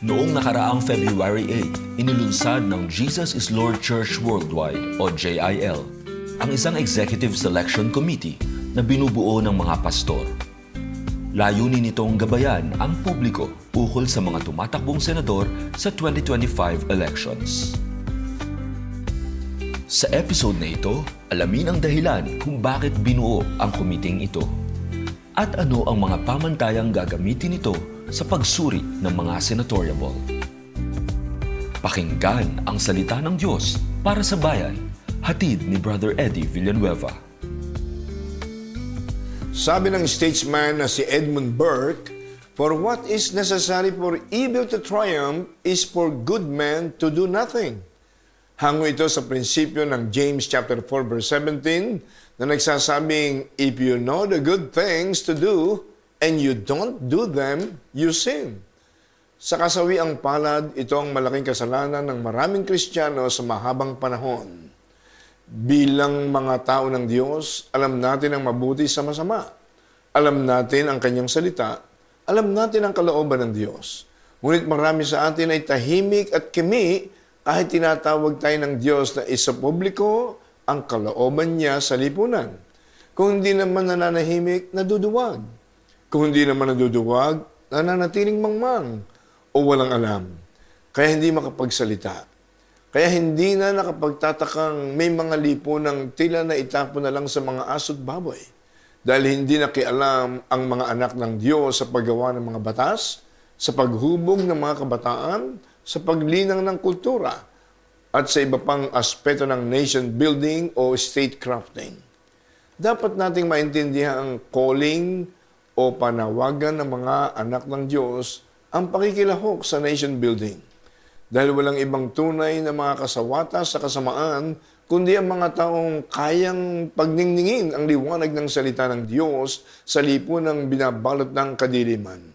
Noong nakaraang February 8, inilunsad ng Jesus is Lord Church Worldwide o JIL ang isang executive selection committee na binubuo ng mga pastor. Layunin nitong gabayan ang publiko ukol sa mga tumatakbong senador sa 2025 elections. Sa episode na ito, alamin ang dahilan kung bakit binuo ang komiting ito at ano ang mga pamantayang gagamitin nito sa pagsuri ng mga senatoriable. Pakinggan ang salita ng Diyos para sa bayan, hatid ni Brother Eddie Villanueva. Sabi ng statesman na si Edmund Burke, "For what is necessary for evil to triumph is for good men to do nothing." Hango ito sa prinsipyo ng James chapter 4 verse 17 na nagsasabing, "If you know the good things to do and you don't do them, you sin." Sa kasawiang palad, ito ang malaking kasalanan ng maraming Kristiyano sa mahabang panahon. Bilang mga tao ng Diyos, alam natin ang mabuti sa masama. Alam natin ang Kanyang salita. Alam natin ang kalooban ng Diyos. Ngunit marami sa atin ay tahimik at kimi kahit tinatawag tayo ng Diyos na isa publiko ang kalooban niya sa lipunan. Kung hindi naman nananahimik, naduduwag. Kung hindi naman naduduwag, nananatiling mangmang o walang alam. Kaya hindi makapagsalita. Kaya hindi na nakapagtatakang may mga lipunang tila na itapon na lang sa mga aso't baboy. Dahil hindi nakialam ang mga anak ng Diyos sa paggawa ng mga batas, sa paghubog ng mga kabataan, sa paglinang ng kultura, at sa iba pang aspeto ng nation building o state crafting. Dapat nating maintindihan ang calling o panawagan ng mga anak ng Diyos ang pakikilahok sa nation building. Dahil walang ibang tunay na mga kasawata sa kasamaan, kundi ang mga taong kayang pagningningin ang liwanag ng salita ng Diyos sa lipunang binabalot ng kadiliman.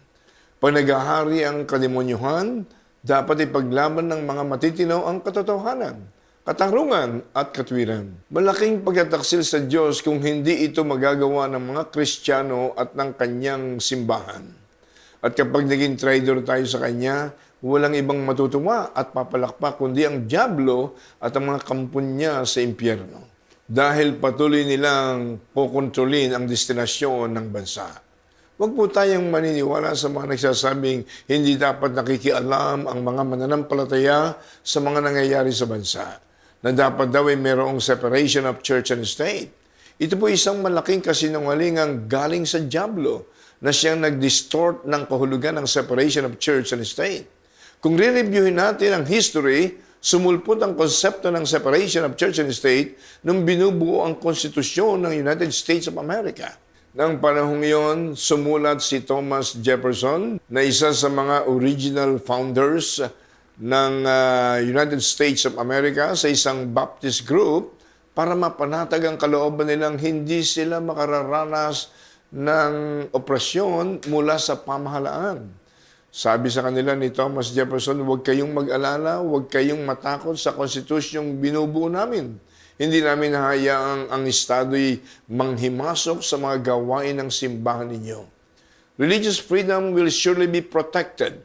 Pag naghahari ang kademonyuhan, dapat ipaglaban ng mga matitinaw ang katotohanan, katarungan at katwiran. Malaking pagtataksil sa Diyos kung hindi ito magagawa ng mga Kristiyano at ng Kanyang simbahan. At kapag naging traitor tayo sa Kanya, walang ibang matutuwa at papalakpak kundi ang dyablo at ang mga kampon niya sa impyerno. Dahil patuloy nilang kukontrolin ang destinasyon ng bansa. Huwag po tayong maniniwala sa mga nagsasabing hindi dapat nakikialam ang mga mananampalataya sa mga nangyayari sa bansa, na dapat daw ay mayroong separation of church and state. Ito po isang malaking kasinungalingang galing sa dyablo na siyang nag-distort ng kahulugan ng separation of church and state. Kung re-reviewin natin ang history, sumulpot ang konsepto ng separation of church and state nung binubuo ang konstitusyon ng United States of America. Nang panahong iyon, sumulat si Thomas Jefferson na isa sa mga original founders ng United States of America sa isang Baptist group para mapanatag ang kalooban nilang hindi sila makararanas ng oprasyon mula sa pamahalaan. Sabi sa kanila ni Thomas Jefferson, "Huwag kayong mag-alala, huwag kayong matakot sa konstitusyong binubuo namin. Hindi namin hahayaang ang Estado'y manghimasok sa mga gawain ng simbahan ninyo. Religious freedom will surely be protected.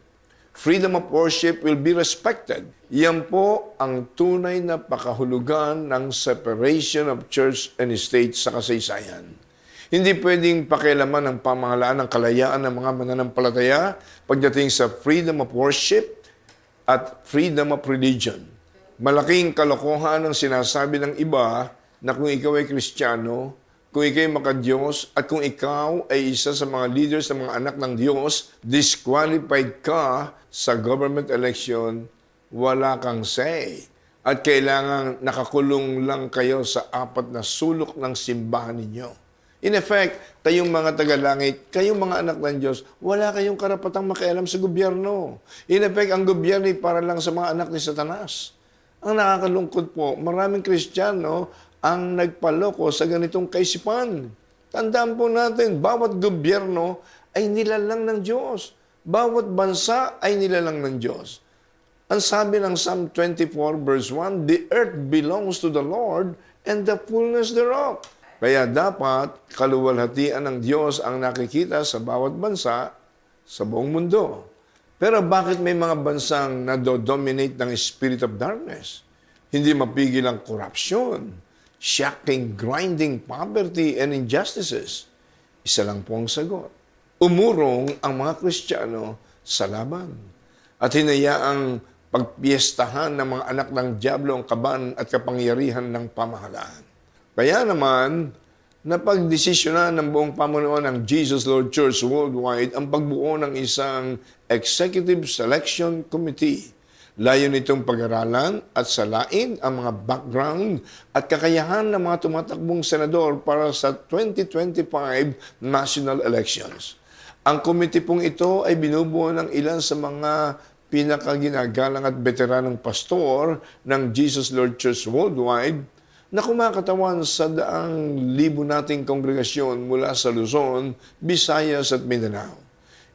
Freedom of worship will be respected." Yan po ang tunay na pakahulugan ng separation of church and state sa kasaysayan. Hindi pwedeng pakialaman ng pamahalaan ng kalayaan ng mga mananampalataya pagdating sa freedom of worship at freedom of religion. Malaking kalokohan ang sinasabi ng iba na kung ikaw ay Kristiyano, kung ikaw ay makadiyos, at kung ikaw ay isa sa mga leaders ng mga anak ng Diyos, disqualified ka sa government election, wala kang say. At kailangan nakakulong lang kayo sa 4 na sulok ng simbahan ninyo. In effect, kayong mga tagalangit, kayong mga anak ng Diyos, wala kayong karapatang makialam sa gobyerno. In effect, ang gobyerno ay para lang sa mga anak ni Satanas. Ang nakakalungkot po, maraming Kristiyano ang nagpaloko sa ganitong kaisipan. Tandaan po natin, bawat gobyerno ay nilalang ng Diyos. Bawat bansa ay nilalang ng Diyos. Ang sabi ng Psalm 24 verse 1, "The earth belongs to the Lord and the fullness thereof." Kaya dapat kaluwalhatian ng Diyos ang nakikita sa bawat bansa sa buong mundo. Pero bakit may mga bansang nado-dominate ng spirit of darkness? Hindi mapigil ang korupsyon, shocking, grinding poverty and injustices. Isa lang po ang sagot. Umurong ang mga Kristiyano sa laban at hinayaang pagpiestahan ng mga anak ng dyablo ang kaban at kapangyarihan ng pamahalaan. Kaya naman, napagdesisyonan ng buong pamunuan ng Jesus Lord Church Worldwide ang pagbuo ng isang Executive Selection Committee. Layo nitong pag-aralan at salain ang mga background at kakayahan ng mga tumatakbong senador para sa 2025 national elections. Ang committee pong ito ay binubuo ng ilan sa mga pinakaginagalang at veteranong pastor ng Jesus Lord Church Worldwide na kumakatawan sa daang libo nating kongregasyon mula sa Luzon, Visayas at Mindanao.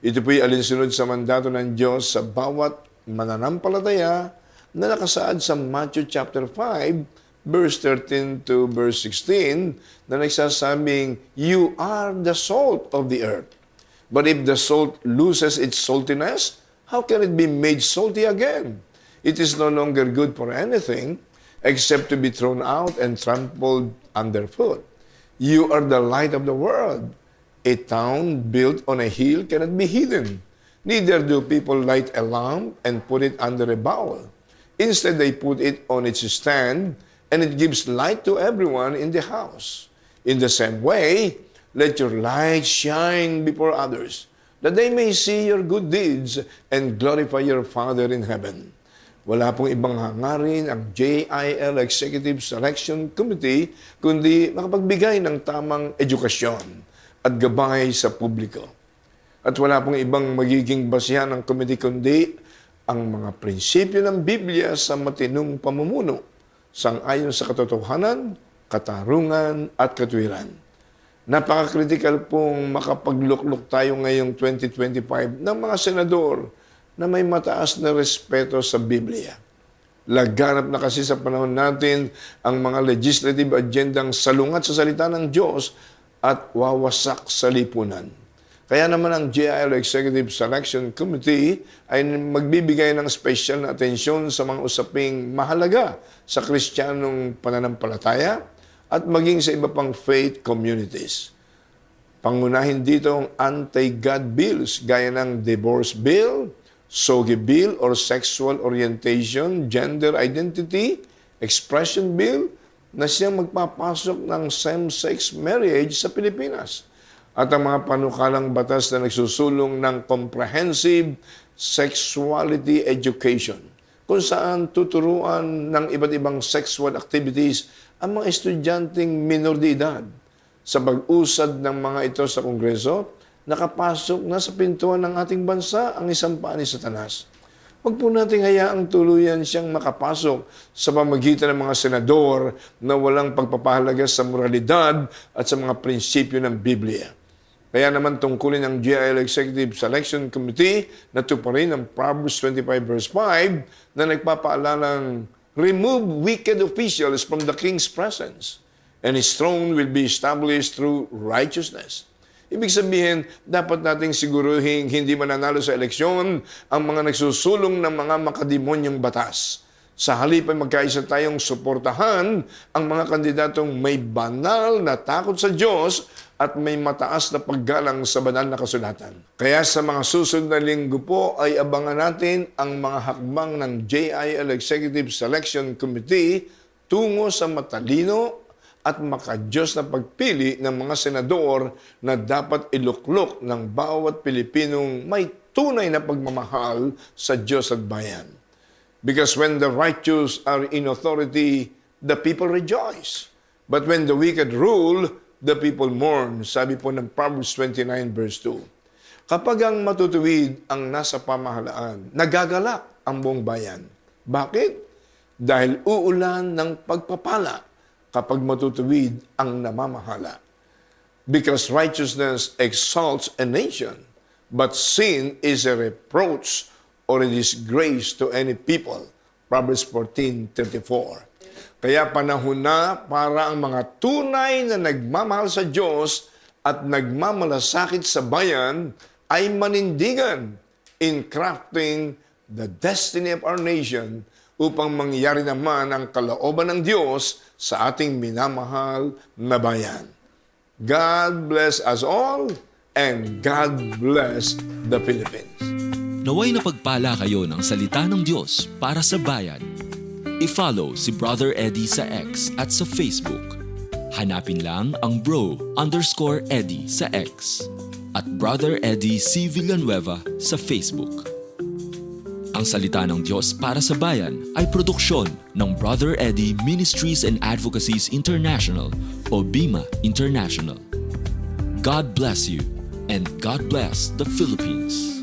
Ito po'y alinsunod sa mandato ng Diyos sa bawat mananampalataya na nakasaad sa Matthew chapter 5, verse 13 to verse 16 na nagsasabing, "You are the salt of the earth. But if the salt loses its saltiness, how can it be made salty again? It is no longer good for anything except to be thrown out and trampled underfoot. You are the light of the world. A town built on a hill cannot be hidden. Neither do people light a lamp and put it under a bowl. Instead, they put it on its stand, and it gives light to everyone in the house. In the same way, let your light shine before others, that they may see your good deeds and glorify your Father in heaven." Wala pong ibang hangarin ang JIL Executive Selection Committee kundi makapagbigay ng tamang edukasyon at gabay sa publiko. At wala pong ibang magiging basihan ng committee kundi ang mga prinsipyo ng Biblia sa matinong pamumuno, sang-ayon sa katotohanan, katarungan at katwiran. Napaka-critical pong makapagluklok tayo ngayong 2025 ng mga senador na may mataas na respeto sa Biblia. Laganap na kasi sa panahon natin ang mga legislative agendang salungat sa salita ng Diyos at wawasak sa lipunan. Kaya naman ang JIL Executive Selection Committee ay magbibigay ng special na atensyon sa mga usaping mahalaga sa Kristiyanong pananampalataya at maging sa iba pang faith communities. Pangunahin dito ang anti-God bills gaya ng divorce bill, SOGI bill or sexual orientation, gender identity, expression bill na siyang magpapasok ng same-sex marriage sa Pilipinas. At ang mga panukalang batas na nagsusulong ng comprehensive sexuality education, kung saan tuturuan ng iba't ibang sexual activities ang mga estudyanteng minor de edad. Sa pag-usad ng mga ito sa Kongreso, nakapasok na sa pintuan ng ating bansa ang isang paa ni Satanas. Huwag po nating hayaang tuluyan siyang makapasok sa pamagitan ng mga senador na walang pagpapahalaga sa moralidad at sa mga prinsipyo ng Biblia. Kaya naman tungkulin ng JIL Executive Selection Committee na tuparin ang Proverbs 25 verse 5 na nagpapaalalang, "Remove wicked officials from the king's presence, and his throne will be established through righteousness." Ibig sabihin, dapat nating siguruhin hindi mananalo sa eleksyon ang mga nagsusulong ng mga makademonyong batas. Sa halip ay magkaisa tayong suportahan ang mga kandidatong may banal na takot sa Diyos at may mataas na paggalang sa banal na kasulatan. Kaya sa mga susunod na linggo po ay abangan natin ang mga hakbang ng JIL Executive Selection Committee tungo sa matalino at makadiyos na pagpili ng mga senador na dapat iluklok ng bawat Pilipinong may tunay na pagmamahal sa Diyos at bayan. Because when the righteous are in authority, the people rejoice. But when the wicked rule, the people mourn. Sabi po ng Proverbs 29 verse 2. Kapag ang matutuwid ang nasa pamahalaan, nagagalak ang buong bayan. Bakit? Dahil uulan ng pagpapala kapag matutuwid ang namamahala. Because righteousness exalts a nation, but sin is a reproach or a disgrace to any people. Proverbs 14:34. Kaya panahon na para ang mga tunay na nagmamahal sa Diyos at nagmamalasakit sa bayan ay manindigan. in crafting the destiny of our nation upang mangyari naman ang kalooban ng Diyos sa ating minamahal na bayan. God bless us all and God bless the Philippines. Naway napagpala kayo ng salita ng Diyos para sa bayan. I-follow si Brother Eddie sa X at sa Facebook. Hanapin lang ang bro_Eddie sa X at Brother Eddie C. Villanueva sa Facebook. Ang Salita ng Diyos para sa Bayan ay produksyon ng Brother Eddie Ministries and Advocacies International o BIMA International. God bless you and God bless the Philippines.